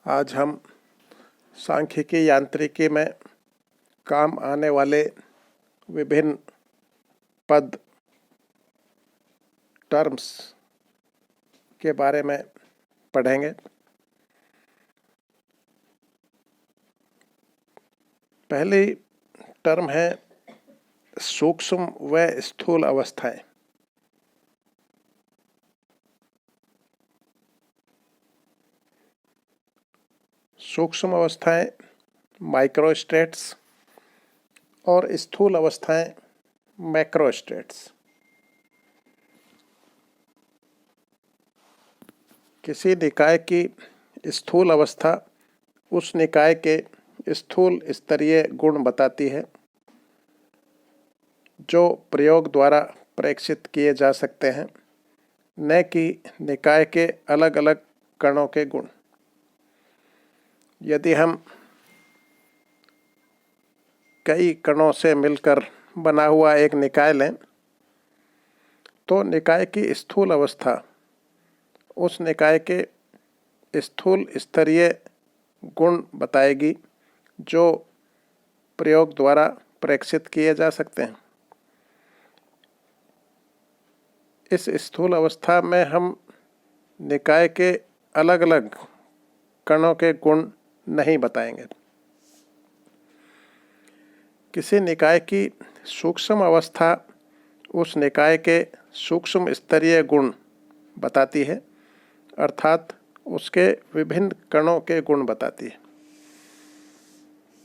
आज हम सांख्यिकी यांत्रिकी में काम आने वाले विभिन्न पद टर्म्स के बारे में पढ़ेंगे। पहली टर्म है सूक्ष्म व स्थूल अवस्थाएं। सूक्ष्म अवस्थाएं माइक्रोस्टेट्स और स्थूल अवस्थाएं मैक्रोस्टेट्स। किसी निकाय की स्थूल अवस्था उस निकाय के स्थूल स्तरीय गुण बताती है जो प्रयोग द्वारा प्रेक्षित किए जा सकते हैं, न कि निकाय के अलग अलग कणों के गुण। यदि हम कई कणों से मिलकर बना हुआ एक निकाय लें तो निकाय की स्थूल अवस्था उस निकाय के स्थूल स्तरीय गुण बताएगी जो प्रयोग द्वारा प्रेक्षित किए जा सकते हैं। इस स्थूल अवस्था में हम निकाय के अलग अलग कणों के गुण नहीं बताएंगे। किसी निकाय की सूक्ष्म अवस्था उस निकाय के सूक्ष्म स्तरीय गुण बताती है, अर्थात उसके विभिन्न कणों के गुण बताती है।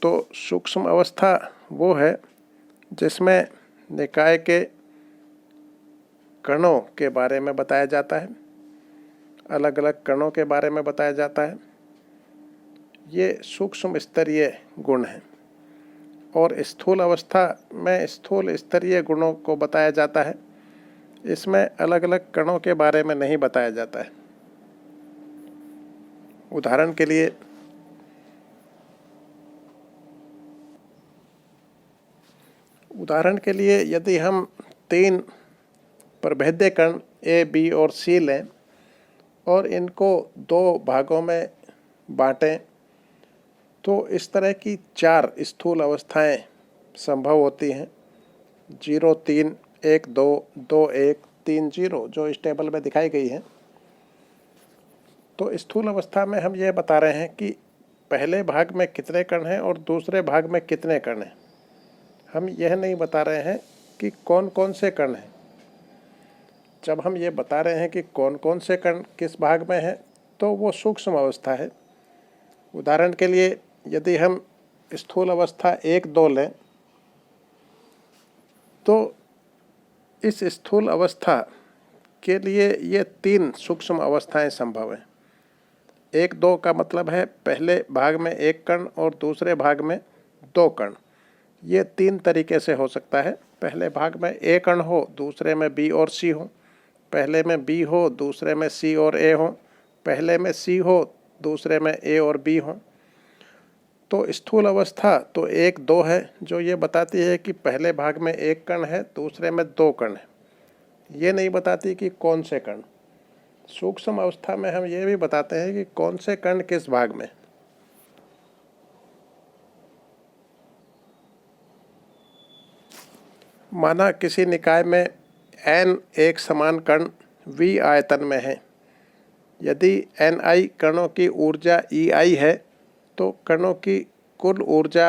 तो सूक्ष्म अवस्था वो है जिसमें निकाय के कणों के बारे में बताया जाता है, अलग अलग कणों के बारे में बताया जाता है। ये सूक्ष्म स्तरीय गुण हैं। और स्थूल अवस्था में स्थूल स्तरीय गुणों को बताया जाता है। इसमें अलग अलग कणों के बारे में नहीं बताया जाता है। उदाहरण के लिए यदि हम 3 प्रभेद्य कण ए, बी और सी लें और इनको 2 भागों में बांटें तो इस तरह की 4 स्थूल अवस्थाएं संभव होती हैं। 0, 3, 1, 2, 2, 1, 3, 0 जो इस टेबल में दिखाई गई है। तो स्थूल अवस्था में हम ये बता रहे हैं कि पहले भाग में कितने कण हैं और दूसरे भाग में कितने कण हैं। हम यह नहीं बता रहे हैं कि कौन कौन से कण हैं। जब हम ये बता रहे हैं कि कौन कौन से कण किस भाग में हैं तो वो सूक्ष्म अवस्था है। उदाहरण के लिए यदि हम स्थूल अवस्था 1, 2 लें तो इस स्थूल अवस्था के लिए ये 3 सूक्ष्म अवस्थाएं संभव हैं। 1, 2 का मतलब है पहले भाग में 1 कण और दूसरे भाग में 2 कण। ये 3 तरीके से हो सकता है। पहले भाग में ए कण हो, दूसरे में बी और सी हो, पहले में बी हो, दूसरे में सी और ए हो, पहले में सी हो, दूसरे में ए और बी हो। तो स्थूल अवस्था तो 1, 2 है जो ये बताती है कि पहले भाग में 1 कण है, दूसरे में 2 कण है। ये नहीं बताती कि कौन से कण। सूक्ष्म अवस्था में हम ये भी बताते हैं कि कौन से कण किस भाग में। माना किसी निकाय में n एक समान कण v आयतन में है। यदि ni कणों की ऊर्जा EI है तो कणों की कुल ऊर्जा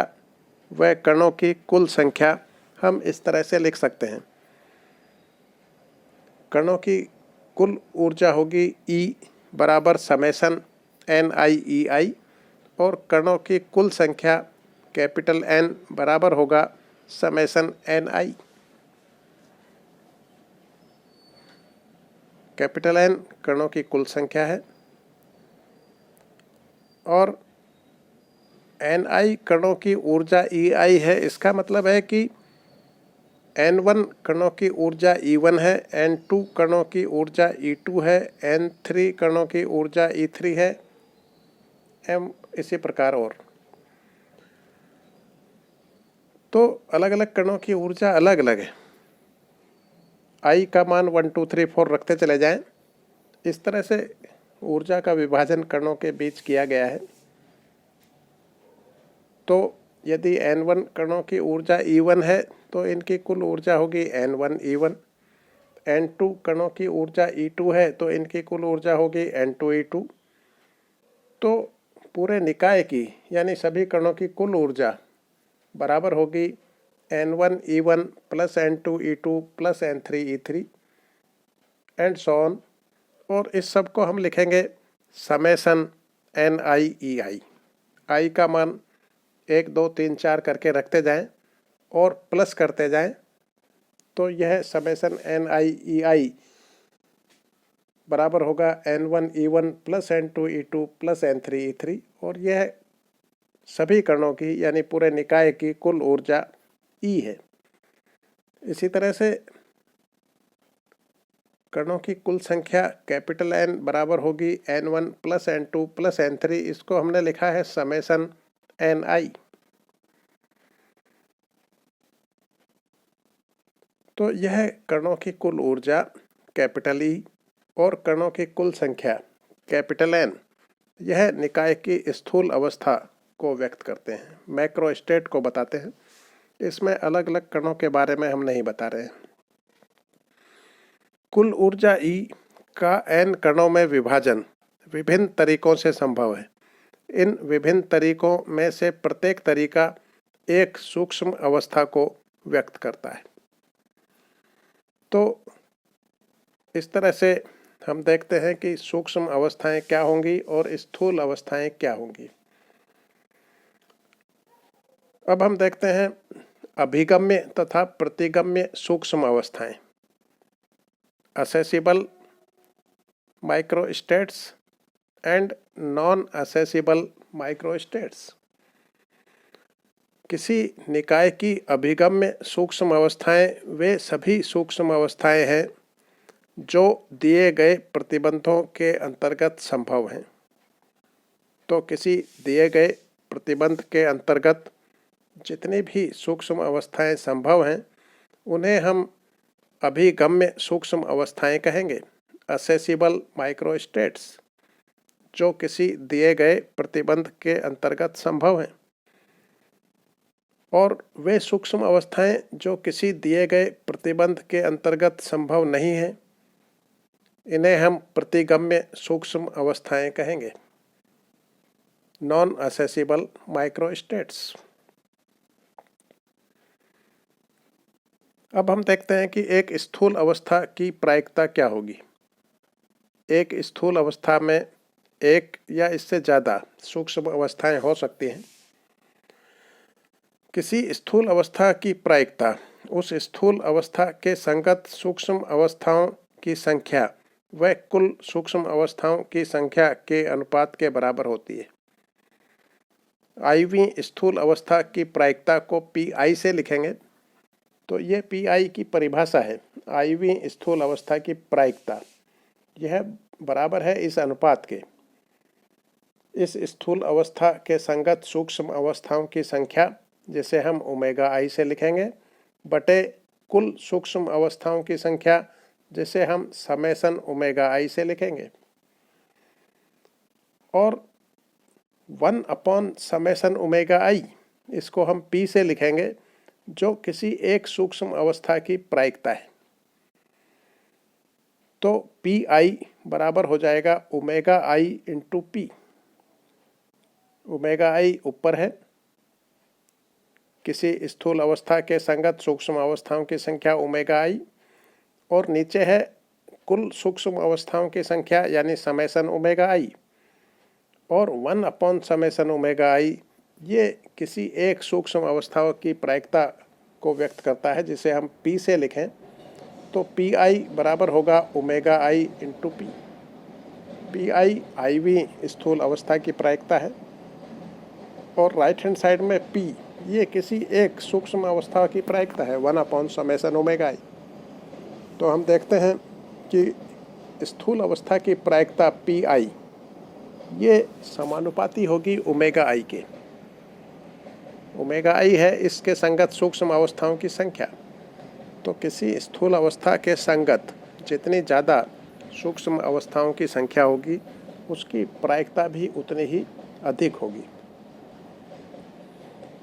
व कणों की कुल संख्या हम इस तरह से लिख सकते हैं। कणों की कुल ऊर्जा होगी E बराबर समेशन NiEI और कणों की कुल संख्या कैपिटल N बराबर होगा समेशन Ni। कैपिटल N कणों की कुल संख्या है और Ni कणों की ऊर्जा EI है। इसका मतलब है कि N1 कणों की ऊर्जा E1 है, N2 कणों की ऊर्जा E2 है, N3 कणों की ऊर्जा E3 है, इसी प्रकार और। तो अलग अलग कणों की ऊर्जा अलग अलग है। I का मान 1, 2, 3, 4 रखते चले जाएं। इस तरह से ऊर्जा का विभाजन कणों के बीच किया गया है। तो यदि N1 कणों की ऊर्जा E1 है तो इनकी कुल ऊर्जा होगी N1 E1। N2 कणों की ऊर्जा E2 है तो इनकी कुल ऊर्जा होगी N2 E2। तो पूरे निकाय की यानी सभी कणों की कुल ऊर्जा बराबर होगी N1 E1 plus N2 E2 plus N3 E3 and so on. और इस सब को हम लिखेंगे समेसन NiEi। आई का मान 1 2 3 4 करके रखते जाएं और प्लस करते जाएं, तो यह समेसन NiEi बराबर होगा N1 E1 plus N2 E2 plus N3 E3। और यह सभी कणों की यानी पूरे निकाय की कुल ऊर्जा E है। इसी तरह से कणों की कुल संख्या कैपिटल N बराबर होगी N1 plus N2 plus N3। इसको हमने लिखा है समेसन Ni। तो यह कणों की कुल ऊर्जा कैपिटल E और कणों की कुल संख्या कैपिटल N यह निकाय की स्थूल अवस्था को व्यक्त करते हैं, मैक्रो स्टेट को बताते हैं। इसमें अलग अलग कणों के बारे में हम नहीं बता रहे हैं। कुल ऊर्जा E का N कणों में विभाजन विभिन्न तरीकों से संभव है। इन विभिन्न तरीकों में से प्रत्येक तरीका एक सूक्ष्म अवस्था को व्यक्त करता है। तो इस तरह से हम देखते हैं कि सूक्ष्म अवस्थाएं क्या होंगी और स्थूल अवस्थाएं क्या होंगी। अब हम देखते हैं अभिगम्य तथा प्रतिगम्य सूक्ष्म अवस्थाएं, accessible microstates and non accessible microstates. किसी निकाय की अभिगम्य सूक्ष्म अवस्थाएं वे सभी सूक्ष्म अवस्थाएं हैं जो दिए गए प्रतिबंधों के अंतर्गत संभव हैं। तो किसी दिए गए प्रतिबंध के अंतर्गत जितनी भी सूक्ष्म अवस्थाएं संभव हैं उन्हें हम अभिगम्य सूक्ष्म अवस्थाएं कहेंगे, असेसिबल माइक्रोस्टेट्स, जो किसी दिए गए प्रतिबंध के अंतर्गत संभव हैं। और वे सूक्ष्म अवस्थाएं जो किसी दिए गए प्रतिबंध के अंतर्गत संभव नहीं हैं, इन्हें हम प्रतिगम्य सूक्ष्म अवस्थाएं कहेंगे, नॉन असेसिबल माइक्रोस्टेट्स। अब हम देखते हैं कि एक स्थूल अवस्था की प्रायिकता क्या होगी। एक स्थूल अवस्था में एक या इससे ज़्यादा सूक्ष्म अवस्थाएं हो सकती हैं। किसी स्थूल अवस्था की प्रायिकता उस स्थूल अवस्था के संगत सूक्ष्म अवस्थाओं की संख्या व कुल सूक्ष्म अवस्थाओं की संख्या के अनुपात के बराबर होती है। आईवी स्थूल अवस्था की प्रायिकता को PI से लिखेंगे। तो ये PI की परिभाषा है, आईवी स्थूल अवस्था की प्रायिकता। यह बराबर है इस अनुपात के, इस स्थूल अवस्था के संगत सूक्ष्म अवस्थाओं की संख्या जिसे हम ओमेगा I से लिखेंगे बटे कुल सूक्ष्म अवस्थाओं की संख्या जिसे हम समेसन ओमेगा I से लिखेंगे। और 1 अपॉन समेसन ओमेगा I इसको हम P से लिखेंगे, जो किसी एक सूक्ष्म अवस्था की प्रायिकता है। तो PI बराबर हो जाएगा omega I into P। Omega I ऊपर है, किसी स्थूल अवस्था के संगत सूक्ष्म अवस्थाओं की संख्या ओमेगा I, और नीचे है कुल सूक्ष्म अवस्थाओं की संख्या यानी समेसन ओमेगा I। और 1 अपॉन समेसन ओमेगा I ये किसी एक सूक्ष्म अवस्थाओं की प्रायिकता को व्यक्त करता है जिसे हम P से लिखें। तो PI बराबर होगा omega I into P। PI IV स्थूल अवस्था की प्रायिकता है और राइट हैंड साइड में P ये किसी एक सूक्ष्म अवस्था की प्रायिकता है, 1 अपॉन समेसन ओमेगा I। तो हम देखते हैं कि स्थूल अवस्था की प्रायिकता PI ये समानुपाती होगी ओमेगा I के। ओमेगा I है इसके संगत सूक्ष्म अवस्थाओं की संख्या। तो किसी स्थूल अवस्था के संगत जितनी ज़्यादा सूक्ष्म अवस्थाओं की संख्या होगी उसकी प्रायिकता भी उतनी ही अधिक होगी।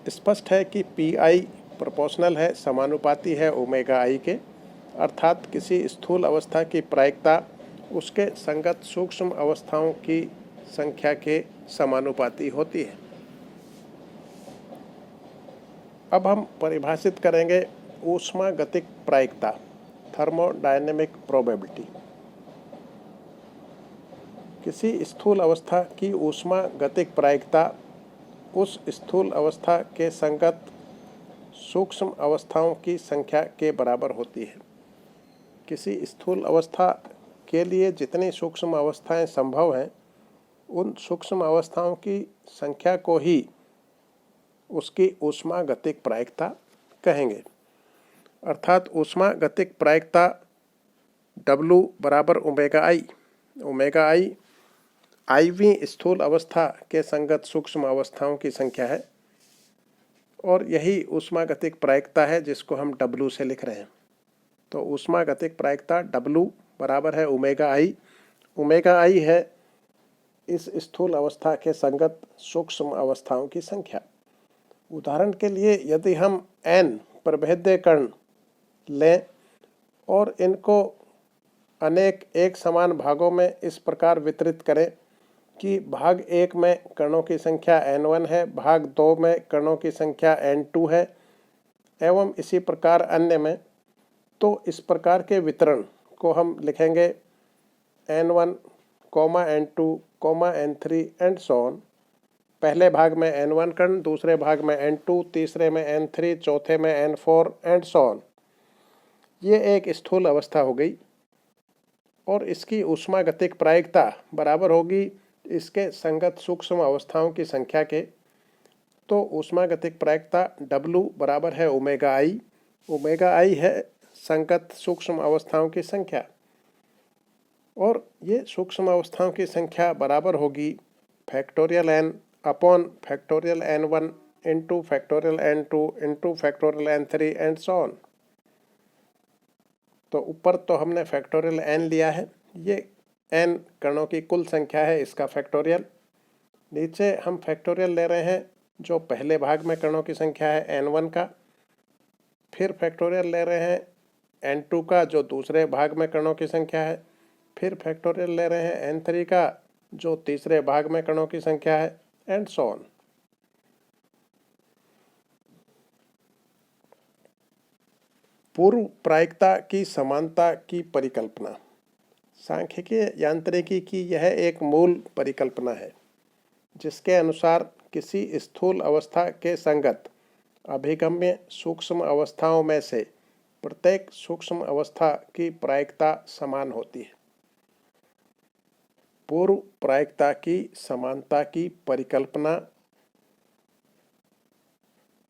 स्पष्ट है कि पी आई प्रोपोर्शनल है, समानुपाती है ओमेगा आई के, अर्थात किसी स्थूल अवस्था की प्रायिकता उसके संगत सूक्ष्म अवस्थाओं की संख्या के समानुपाती होती है। अब हम परिभाषित करेंगे ऊष्मागतिक प्रायिकता, थर्मोडायनेमिक प्रोबेबिलिटी। किसी स्थूल अवस्था की ऊष्मागतिक प्रायिकता उस स्थूल अवस्था के संगत सूक्ष्म अवस्थाओं की संख्या के बराबर होती है। किसी स्थूल अवस्था के लिए जितनी सूक्ष्म अवस्थाएं संभव हैं, उन सूक्ष्म अवस्थाओं की संख्या को ही उसकी ऊष्मागतिक प्रायिकता कहेंगे। अर्थात ऊष्मागतिक प्रायिकता W बराबर ओमेगा आई। ओमेगा आई आईवीं स्थूल अवस्था के संगत सूक्ष्म अवस्थाओं की संख्या है और यही ऊष्मागतिक प्रायिकता है जिसको हम W से लिख रहे हैं। तो ऊष्मागतिक प्रायिकता W बराबर है ओमेगा आई। ओमेगा आई है इस स्थूल अवस्था के संगत सूक्ष्म अवस्थाओं की संख्या। उदाहरण के लिए यदि हम n प्रभेद्य कण लें और इनको अनेक एक समान भागों में इस प्रकार वितरित करें कि भाग 1 में कणों की संख्या n1 है, भाग 2 में कणों की संख्या n2 है एवं इसी प्रकार अन्य में, तो इस प्रकार के वितरण को हम लिखेंगे n1, n2, n3 and so on. पहले भाग में n1 कण, दूसरे भाग में n2, तीसरे में n3, चौथे में n4 एंड सो ऑन। ये एक स्थूल अवस्था हो गई और इसकी ऊष्मागतिक प्रायिकता बराबर होगी इसके संगत सूक्ष्म अवस्थाओं की संख्या के। तो ऊष्मागतिक प्रायिकता W बराबर है ओमेगा आई। ओमेगा आई है संगत सूक्ष्म अवस्थाओं की संख्या और ये सूक्ष्म अवस्थाओं की संख्या बराबर होगी factorial n upon factorial n1 into factorial n2 into factorial n3 and so on. तो ऊपर तो हमने फैक्टोरियल n लिया है, ये n कणों की कुल संख्या है, इसका फैक्टोरियल। नीचे हम फैक्टोरियल ले रहे हैं जो पहले भाग में कणों की संख्या है n1 का, फिर फैक्टोरियल ले रहे हैं n2 का जो दूसरे भाग में कणों की संख्या है, फिर फैक्टोरियल ले रहे हैं n3 का जो तीसरे भाग में कणों की संख्या है एंड सो ऑन। पूर्व प्रायिकता की समानता की परिकल्पना। सांख्यिकीय यांत्रिकी की यह एक मूल परिकल्पना है जिसके अनुसार किसी स्थूल अवस्था के संगत अभिगम्य सूक्ष्म अवस्थाओं में से प्रत्येक सूक्ष्म अवस्था की प्रायिकता समान होती है। पूर्व प्रायिकता की समानता की परिकल्पना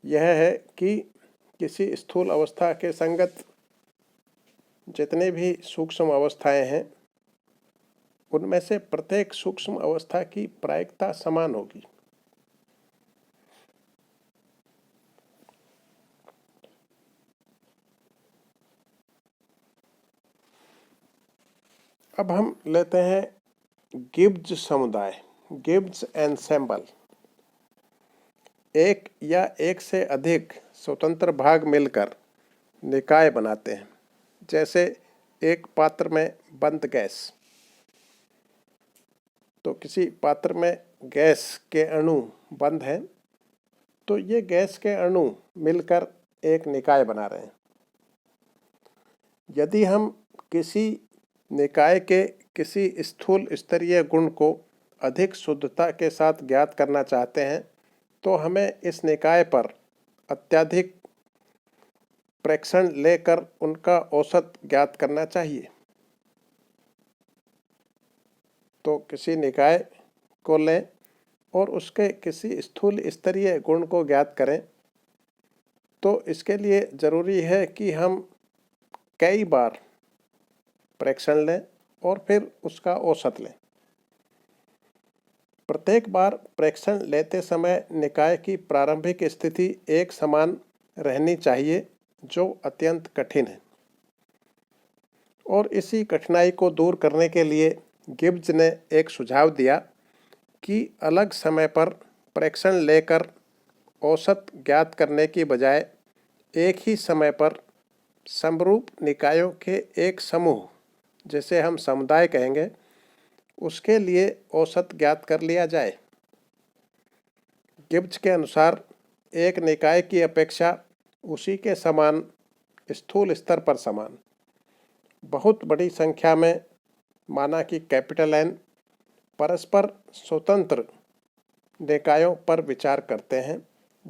यह है कि किसी स्थूल अवस्था के संगत जितने भी सूक्ष्म अवस्थाएं हैं उनमें से प्रत्येक सूक्ष्म अवस्था की प्रायिकता समान होगी। अब हम लेते हैं गिब्स समुदाय, गिब्स एंसेंबल। एक या एक से अधिक स्वतंत्र भाग मिलकर निकाय बनाते हैं। जैसे एक पात्र में बंद गैस, तो किसी पात्र में गैस के अणु बंद हैं, तो ये गैस के अणु मिलकर एक निकाय बना रहे हैं। यदि हम किसी निकाय के किसी स्थूल स्तरीय गुण को अधिक शुद्धता के साथ ज्ञात करना चाहते हैं तो हमें इस निकाय पर अत्यधिक प्रेक्षण लेकर उनका औसत ज्ञात करना चाहिए। तो किसी निकाय को लें और उसके किसी स्थूल स्तरीय गुण को ज्ञात करें, तो इसके लिए ज़रूरी है कि हम कई बार प्रेक्षण लें और फिर उसका औसत लें। प्रत्येक बार प्रेक्षण लेते समय निकाय की प्रारंभिक स्थिति एक समान रहनी चाहिए, जो अत्यंत कठिन है। और इसी कठिनाई को दूर करने के लिए गिब्स ने एक सुझाव दिया कि अलग समय पर प्रेक्षण लेकर औसत ज्ञात करने की बजाय एक ही समय पर समरूप निकायों के एक समूह, जिसे हम समुदाय कहेंगे, उसके लिए औसत ज्ञात कर लिया जाए। गिब्स के अनुसार एक निकाय की अपेक्षा उसी के समान स्थूल स्तर पर समान बहुत बड़ी संख्या में, माना कि कैपिटल एन, परस्पर स्वतंत्र निकायों पर विचार करते हैं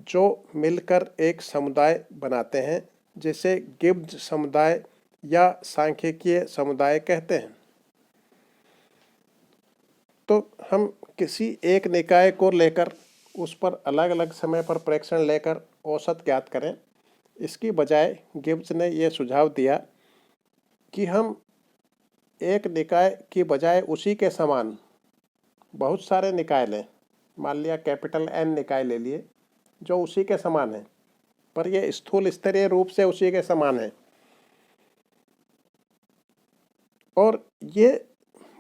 जो मिलकर एक समुदाय बनाते हैं, जिसे गिब्स समुदाय या सांख्यिकीय समुदाय कहते हैं। तो हम किसी एक निकाय को लेकर उस पर अलग अलग समय पर प्रेक्षण लेकर औसत ज्ञात करें, इसकी बजाय गिब्स ने यह सुझाव दिया कि हम एक निकाय की बजाय उसी के समान बहुत सारे निकाय लें। मान लिया कैपिटल एन निकाय ले लिए जो उसी के समान है, पर यह स्थूल स्तरीय रूप से उसी के समान है, और ये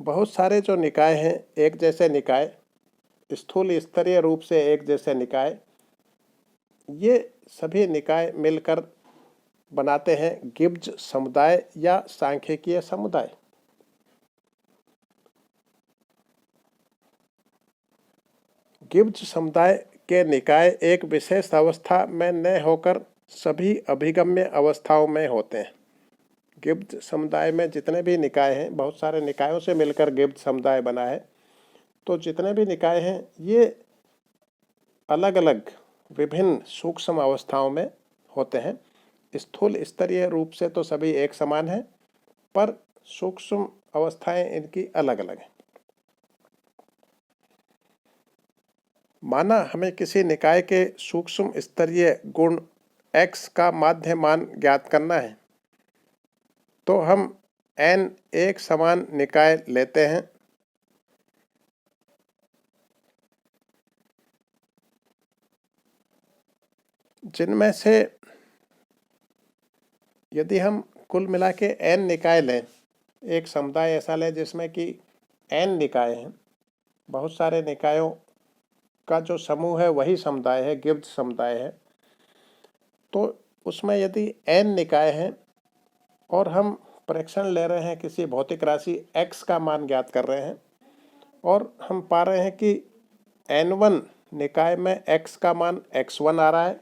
बहुत सारे जो निकाय हैं, एक जैसे निकाय, स्थूल स्तरीय रूप से एक जैसे निकाय, ये सभी निकाय मिलकर बनाते हैं गिब्स समुदाय या सांख्यिकीय समुदाय। गिब्स समुदाय के निकाय एक विशेष अवस्था में न होकर सभी अभिगम्य अवस्थाओं में होते हैं। गिब्स समुदाय में जितने भी निकाय हैं, बहुत सारे निकायों से मिलकर गिब्स समुदाय बना है, तो जितने भी निकाय हैं ये अलग अलग विभिन्न सूक्ष्म अवस्थाओं में होते हैं। स्थूल स्तरीय रूप से तो सभी एक समान हैं, पर सूक्ष्म अवस्थाएं इनकी अलग अलग हैं। माना हमें किसी निकाय के सूक्ष्म स्तरीय गुण x का माध्य मान ज्ञात करना है, तो हम n एक समान निकाय लेते हैं जिनमें से यदि हम कुल मिला के n निकाय लें, एक समुदाय ऐसा लें जिसमें कि n निकाय हैं, बहुत सारे निकायों का जो समूह है वही समुदाय है, गिब्स समुदाय है, तो उसमें यदि n निकाय हैं और हम प्रेक्षण ले रहे हैं, किसी भौतिक राशि x का मान ज्ञात कर रहे हैं, और हम पा रहे हैं कि n1 निकाय में x का मान x1 आ रहा है,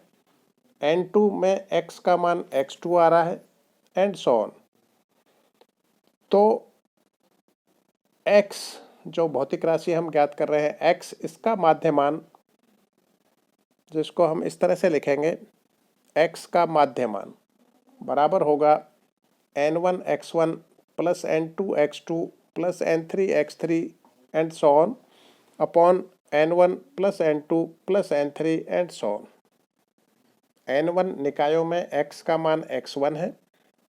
n2 में x का मान x2 आ रहा है, एंड सो ऑन। तो x जो भौतिक राशि हम ज्ञात कर रहे हैं, x इसका माध्य मान, जिसको हम इस तरह से लिखेंगे, x का माध्य मान बराबर होगा n1 x1 plus n2 x2 plus n3 x3 and so on upon n1 plus n2 plus n3 and so on. n1 निकायों में x का मान x1 है,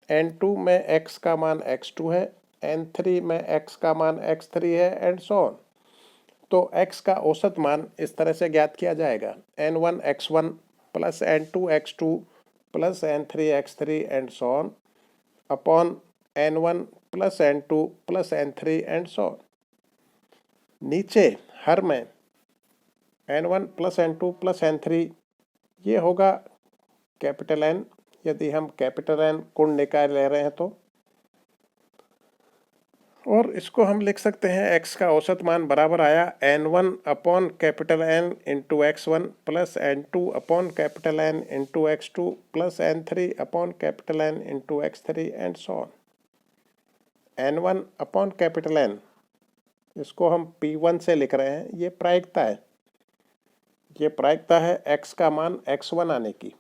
n2 में x का मान x2 है, n3 में x का मान x3 है एंड सो ऑन। तो x का औसत मान इस तरह से ज्ञात किया जाएगा, n1 x1 plus n2 x2 plus n3 x3 and so on upon n1 plus n2 plus n3 and so on. नीचे हर में n1 plus n2 plus n3 ये होगा कैपिटल N, यदि हम कैपिटल N कुल निकाय ले रहे हैं तो, और इसको हम लिख सकते हैं x का औसत मान बराबर आया n1 upon capital N into x1 plus n2 upon capital N into x2 plus n3 upon capital N into x3 and so on. n1 upon capital N, इसको हम p1 से लिख रहे हैं, ये प्रायिकता है, ये प्रायिकता है x का मान x1 आने की,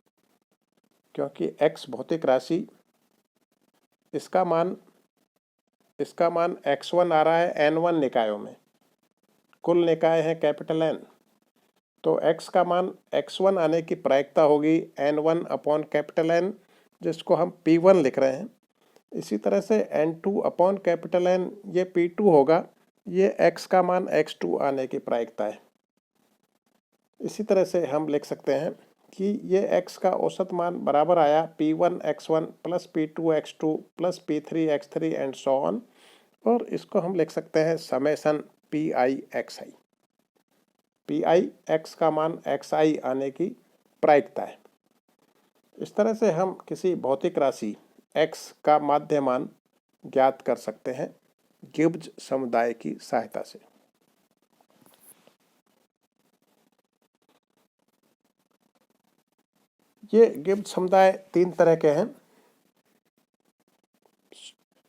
क्योंकि x भौतिक राशि, इसका मान x1 आ रहा है n1 निकायों में, कुल निकाय है कैपिटल N, तो x का मान x1 आने की प्रायिकता होगी n1 अपॉन कैपिटल N, जिसको हम p1 लिख रहे हैं। इसी तरह से n2 अपॉन कैपिटल N ये p2 होगा, ये x का मान x2 आने की प्रायिकता है। इसी तरह से हम लिख सकते हैं कि ये x का औसत मान बराबर आया p1 x1 plus p2 x2 plus p3 x3 and so on, और इसको हम लिख सकते हैं summation pi xi। pi x का मान xi आने की प्रायिकता है। इस तरह से हम किसी भौतिक राशि x का माध्यमान ज्ञात कर सकते हैं गिब्स समुदाय की सहायता से। ये गिब्स समुदाय तीन तरह के हैं।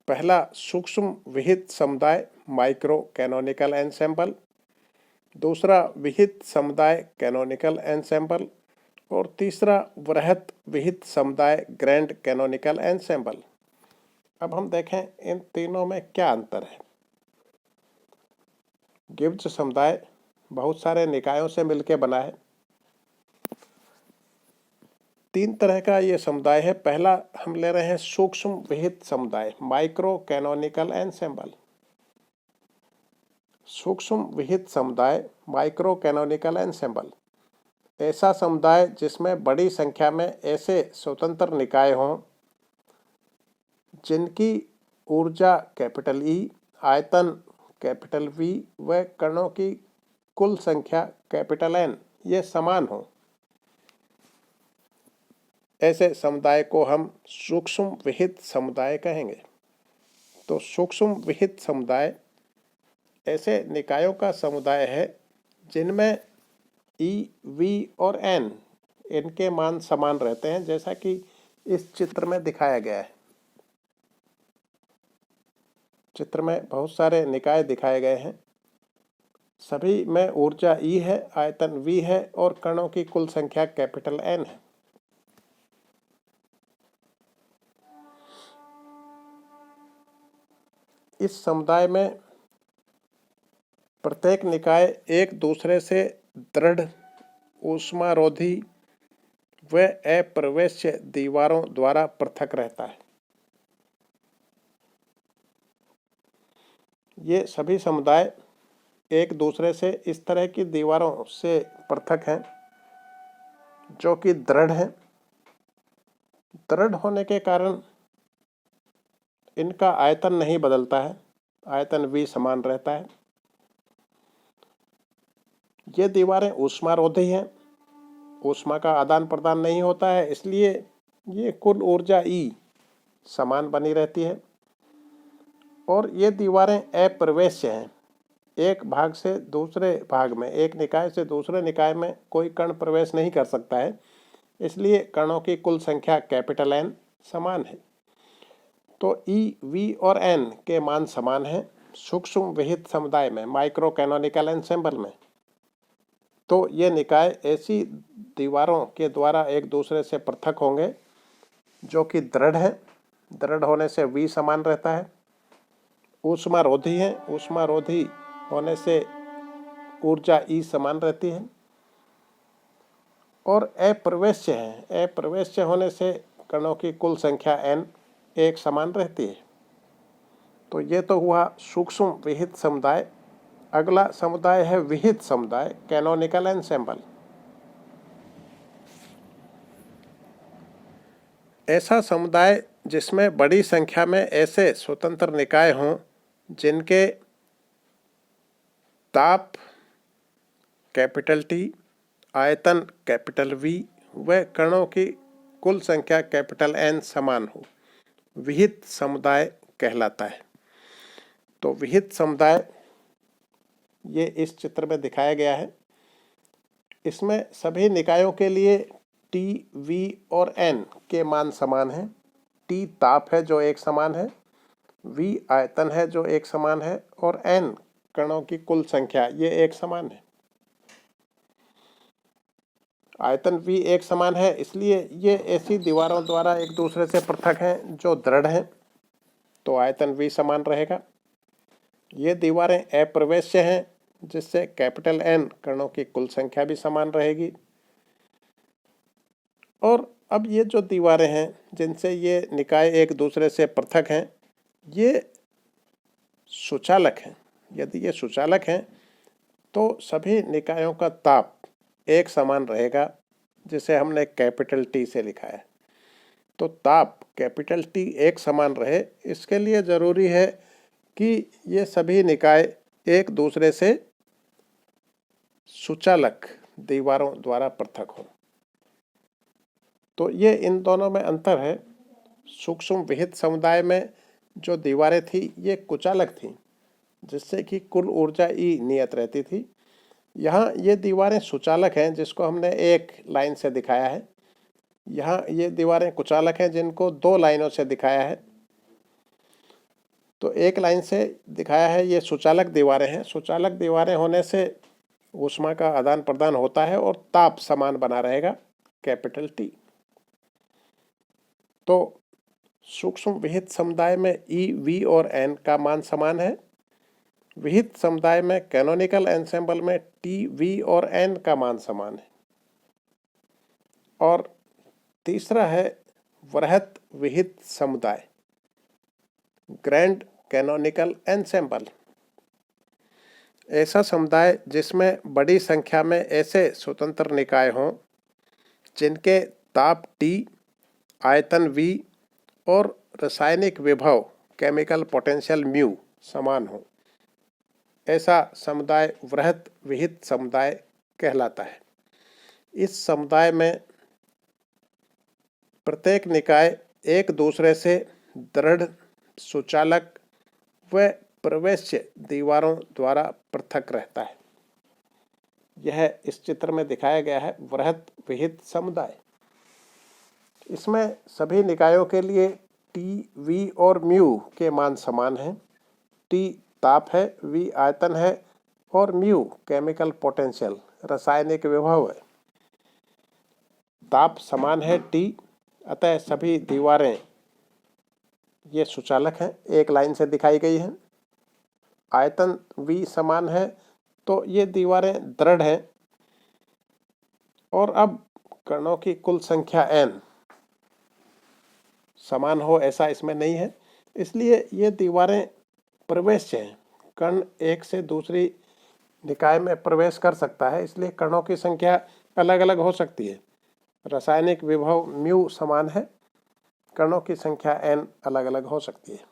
पहला सूक्ष्म विहित समुदाय माइक्रो कैनोनिकल एंसेंबल, दूसरा विहित समुदाय कैनोनिकल एंसेंबल और तीसरा वृहत विहित समुदाय ग्रैंड कैनोनिकल एंसेंबल। अब हम देखें इन तीनों में क्या अंतर है। गिब्स समुदाय बहुत सारे निकायों से मिलकर बना है। तीन तरह का ये समुदाय है। पहला हम ले रहे हैं सूक्ष्म विहित समुदाय माइक्रो कैनोनिकल एंसेंबल। सूक्ष्म विहित समुदाय माइक्रो कैनोनिकल एंसेंबल ऐसा समुदाय जिसमें बड़ी संख्या में ऐसे स्वतंत्र निकाय हों जिनकी ऊर्जा कैपिटल ई, आयतन कैपिटल वी व कणों की कुल संख्या कैपिटल एन ये समान हो। ऐसे समुदाय को हम सूक्ष्म विहित समुदाय कहेंगे। तो सूक्ष्म विहित समुदाय ऐसे निकायों का समुदाय है जिनमें ई, वी और एन इनके मान समान रहते हैं, जैसा कि इस चित्र में दिखाया गया है। चित्र में बहुत सारे निकाय दिखाए गए हैं। सभी में ऊर्जा ई है, आयतन वी है और कणों की कुल संख्या कैपिटल एन है। इस समुदाय में प्रत्येक निकाय एक दूसरे से दृढ़ ऊष्मारोधी व अप्रवेश्य दीवारों द्वारा पृथक रहता है। ये सभी समुदाय एक दूसरे से इस तरह की दीवारों से पृथक हैं जो कि दृढ़ हैं। दृढ़ होने के कारण इनका आयतन नहीं बदलता है, आयतन v समान रहता है। ये दीवारें ऊष्मारोधी हैं, ऊष्मा का आदान प्रदान नहीं होता है, इसलिए ये कुल ऊर्जा E समान बनी रहती है। और ये दीवारें अप्रवेश्य हैं, एक भाग से दूसरे भाग में, एक निकाय से दूसरे निकाय में कोई कण प्रवेश नहीं कर सकता है, इसलिए कणों की कुल संख्या कैपिटल N समान है। तो E, V और N के मान समान हैं सूक्ष्म विहित समुदाय में माइक्रो कैनोनिकल एंसेंबल में। तो ये निकाय ऐसी दीवारों के द्वारा एक दूसरे से पृथक होंगे जो कि दृढ़ है। दृढ़ होने से V समान रहता है। ऊष्मारोधी है, ऊष्मारोधी होने से ऊर्जा E समान रहती है। और अप्रवेश्य है, अप्रवेश्य होने से कणों की कुल संख्या N एक समान रहती है। तो ये तो हुआ सूक्ष्म विहित समुदाय। अगला समुदाय है विहित समुदाय कैनोनिकल एंसेंबल। ऐसा समुदाय जिसमें बड़ी संख्या में ऐसे स्वतंत्र निकाय हों जिनके ताप कैपिटल T, आयतन कैपिटल V व कणों की कुल संख्या कैपिटल N समान हो, विहित समुदाय कहलाता है। तो विहित समुदाय ये इस चित्र में दिखाया गया है। इसमें सभी निकायों के लिए T, V और N के मान समान हैं। T ताप है जो एक समान है, V आयतन है जो एक समान है और N कणों की कुल संख्या ये एक समान है। आयतन V एक समान है, इसलिए ये ऐसी दीवारों द्वारा एक दूसरे से पृथक हैं जो दृढ़ हैं, तो आयतन V समान रहेगा। ये दीवारें अप्रवेश्य हैं जिससे कैपिटल N कणों की कुल संख्या भी समान रहेगी। और अब ये जो दीवारें हैं जिनसे ये निकाय एक दूसरे से पृथक हैं, ये सुचालक हैं। यदि ये सुचालक हैं तो सभी निकायों का ताप एक समान रहेगा, जिसे हमने कैपिटल T से लिखा है। तो ताप कैपिटल T एक समान रहे, इसके लिए ज़रूरी है कि ये सभी निकाय एक दूसरे से सुचालक दीवारों द्वारा पृथक हों। तो ये इन दोनों में अंतर है। सूक्ष्म विहित समुदाय में जो दीवारें थी ये कुचालक थी, जिससे कि कुल ऊर्जा ई नियत रहती थी। यहाँ ये दीवारें सुचालक हैं, जिसको हमने एक लाइन से दिखाया है। यहाँ ये दीवारें कुचालक हैं, जिनको दो लाइनों से दिखाया है। तो एक लाइन से दिखाया है, ये सुचालक दीवारें हैं। सुचालक दीवारें होने से ऊष्मा का आदान प्रदान होता है और ताप समान बना रहेगा, कैपिटल टी। तो सूक्ष्म विहित समुदाय में ई, वी और एन का मान समान है। विहित समुदाय में कैनोनिकल एंसेंबल में टी, वी और एन का मान समान है। और तीसरा है वृहत विहित समुदाय, ग्रैंड कैनोनिकल एंसेंबल। ऐसा समुदाय जिसमें बड़ी संख्या में ऐसे स्वतंत्र निकाय हों जिनके ताप T, आयतन V और रासायनिक विभव केमिकल पोटेंशियल म्यू समान हो। ऐसा समुदाय वृहत विहित समुदाय कहलाता है। इस समुदाय में प्रत्येक निकाय एक दूसरे से दृढ़, सुचालक व प्रवेश्य दीवारों द्वारा पृथक रहता है। यह इस चित्र में दिखाया गया है वृहत विहित समुदाय। इसमें सभी निकायों के लिए टी, वी और म्यू के मान समान हैं। टी ताप है, वी आयतन है और म्यू केमिकल पोटेंशियल रासायनिक विभव है। ताप समान है टी, अतः सभी दीवारें ये सुचालक हैं, एक लाइन से दिखाई गई हैं। आयतन V समान है तो ये दीवारें दृढ़ हैं। और अब कणों की कुल संख्या n समान हो ऐसा इसमें नहीं है, इसलिए ये दीवारें प्रवेश्य हैं। कण एक से दूसरी निकाय में प्रवेश कर सकता है, इसलिए कणों की संख्या अलग अलग हो सकती है। रासायनिक विभव म्यू समान है, कणों की संख्या n अलग अलग हो सकती है।